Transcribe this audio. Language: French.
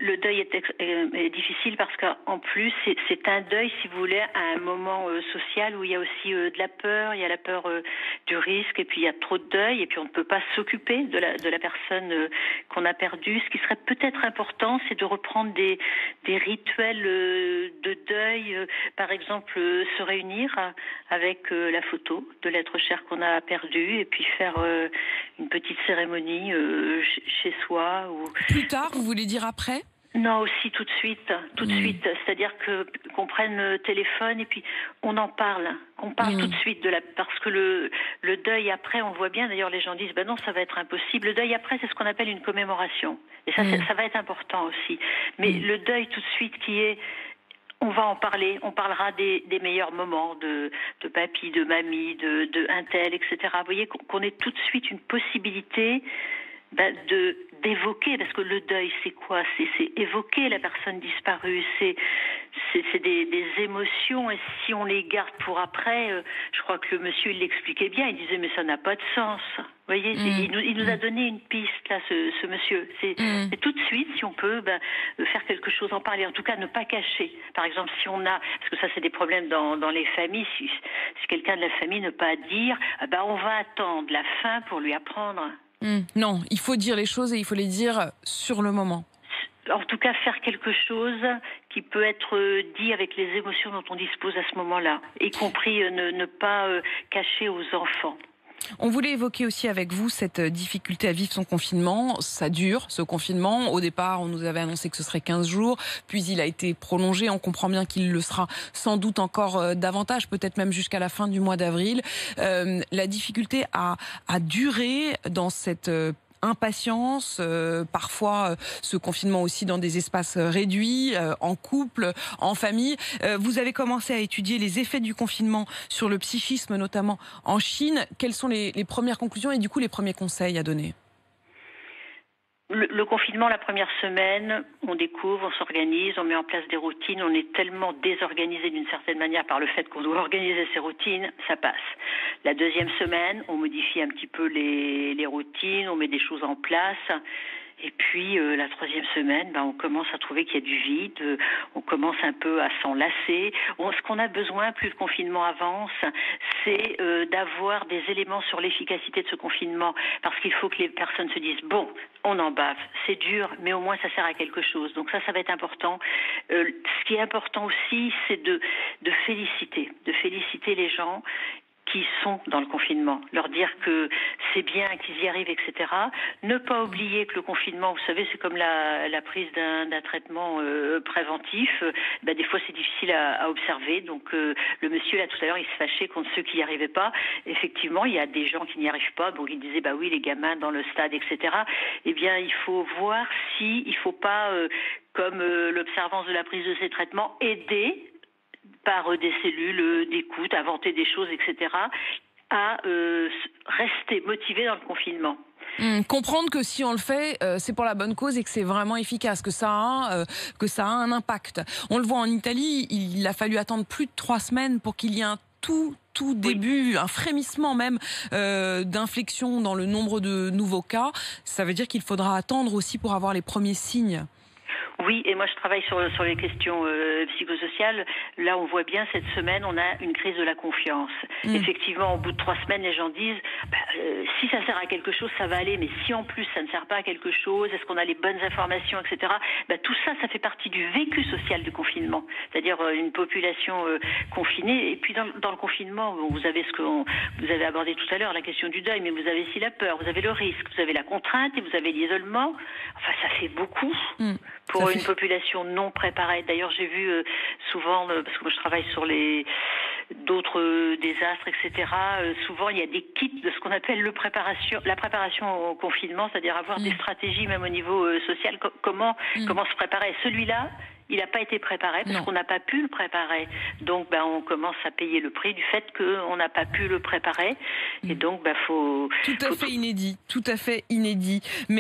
Le deuil est difficile parce qu'en plus, c'est un deuil, si vous voulez, à un moment social où il y a aussi de la peur, il y a la peur du risque, et puis il y a trop de deuil, et puis on ne peut pas s'occuper de la personne qu'on a perdue. Ce qui serait peut-être important, c'est de reprendre des rituels de deuil, par exemple se réunir avec la photo de l'être cher qu'on a perdu, et puis faire une petite cérémonie chez soi. Plus tard, vous voulez dire après ? Non, aussi tout de suite. C'est-à-dire qu'on prenne le téléphone et puis on en parle. On parle tout de suite parce que le deuil après, on voit bien. D'ailleurs, les gens disent, non, ça va être impossible. Le deuil après, c'est ce qu'on appelle une commémoration. Et ça, ça va être important aussi. Mais le deuil tout de suite on va en parler. On parlera des meilleurs moments de papy, de mamie, de un tel, etc. Vous voyez qu'on ait tout de suite une possibilité d'évoquer, parce que le deuil, c'est quoi ? C'est évoquer la personne disparue, c'est des émotions, et si on les garde pour après, je crois que le monsieur, il l'expliquait bien, il disait, mais ça n'a pas de sens. Vous voyez, il nous a donné une piste, là, ce monsieur. C'est tout de suite, si on peut faire quelque chose, en parler, en tout cas ne pas cacher. Par exemple, si on a, parce que ça c'est des problèmes dans les familles, si quelqu'un de la famille ne pas dire, on va attendre la fin pour lui apprendre. Non, il faut dire les choses et il faut les dire sur le moment. En tout cas, faire quelque chose qui peut être dit avec les émotions dont on dispose à ce moment-là, y compris ne pas cacher aux enfants. On voulait évoquer aussi avec vous cette difficulté à vivre son confinement. Ça dure, ce confinement. Au départ, on nous avait annoncé que ce serait 15 jours, puis il a été prolongé. On comprend bien qu'il le sera sans doute encore davantage, peut-être même jusqu'à la fin du mois d'avril. La difficulté à durer dans cette impatience, parfois ce confinement aussi dans des espaces réduits, en couple, en famille. Vous avez commencé à étudier les effets du confinement sur le psychisme, notamment en Chine. Quelles sont les premières conclusions et du coup les premiers conseils à donner ? Le confinement, la première semaine, on découvre, on s'organise, on met en place des routines. On est tellement désorganisé d'une certaine manière par le fait qu'on doit organiser ces routines, ça passe. La deuxième semaine, on modifie un petit peu les routines, on met des choses en place. Et puis la troisième semaine, on commence à trouver qu'il y a du vide, on commence un peu à s'en lasser. Ce qu'on a besoin, plus le confinement avance, c'est d'avoir des éléments sur l'efficacité de ce confinement, parce qu'il faut que les personnes se disent, on en bave, c'est dur, mais au moins ça sert à quelque chose. Donc ça va être important. Ce qui est important aussi, c'est de féliciter les gens qui sont dans le confinement, leur dire que c'est bien, qu'ils y arrivent, etc. Ne pas oublier que le confinement, vous savez, c'est comme la prise d'un traitement préventif. Des fois, c'est difficile à observer. Donc, le monsieur, là, tout à l'heure, il se fâchait contre ceux qui n'y arrivaient pas. Effectivement, il y a des gens qui n'y arrivent pas. Donc, il disait, oui, les gamins dans le stade, etc. Eh bien, il faut voir il faut pas, comme l'observance de la prise de ces traitements, aider par des cellules d'écoute, inventer des choses, etc., à rester motivé dans le confinement. Comprendre que si on le fait, c'est pour la bonne cause et que c'est vraiment efficace, que ça a un impact. On le voit en Italie, il a fallu attendre plus de 3 semaines pour qu'il y ait un tout début, un frémissement même d'inflexion dans le nombre de nouveaux cas. Ça veut dire qu'il faudra attendre aussi pour avoir les premiers signes. Oui, et moi je travaille sur les questions psychosociales. Là, on voit bien cette semaine, on a une crise de la confiance. Effectivement, au bout de 3 semaines, les gens disent si ça sert à quelque chose, ça va aller, mais si en plus ça ne sert pas à quelque chose, est-ce qu'on a les bonnes informations, etc. Tout ça, ça fait partie du vécu social du confinement, c'est-à-dire une population confinée. Et puis dans le confinement, vous avez ce que vous avez abordé tout à l'heure, la question du deuil, mais vous avez aussi la peur, vous avez le risque, vous avez la contrainte et vous avez l'isolement. Enfin, ça fait beaucoup. Pour une population non préparée. D'ailleurs, j'ai vu souvent, parce que moi je travaille sur d'autres désastres, etc. Souvent, il y a des kits de ce qu'on appelle la préparation au confinement, c'est-à-dire avoir des stratégies même au niveau social. Comment se préparer. Celui-là, il n'a pas été préparé parce qu'on n'a pas pu le préparer. Donc, on commence à payer le prix du fait qu'on n'a pas pu le préparer. Et donc, faut... Tout à fait inédit. Mais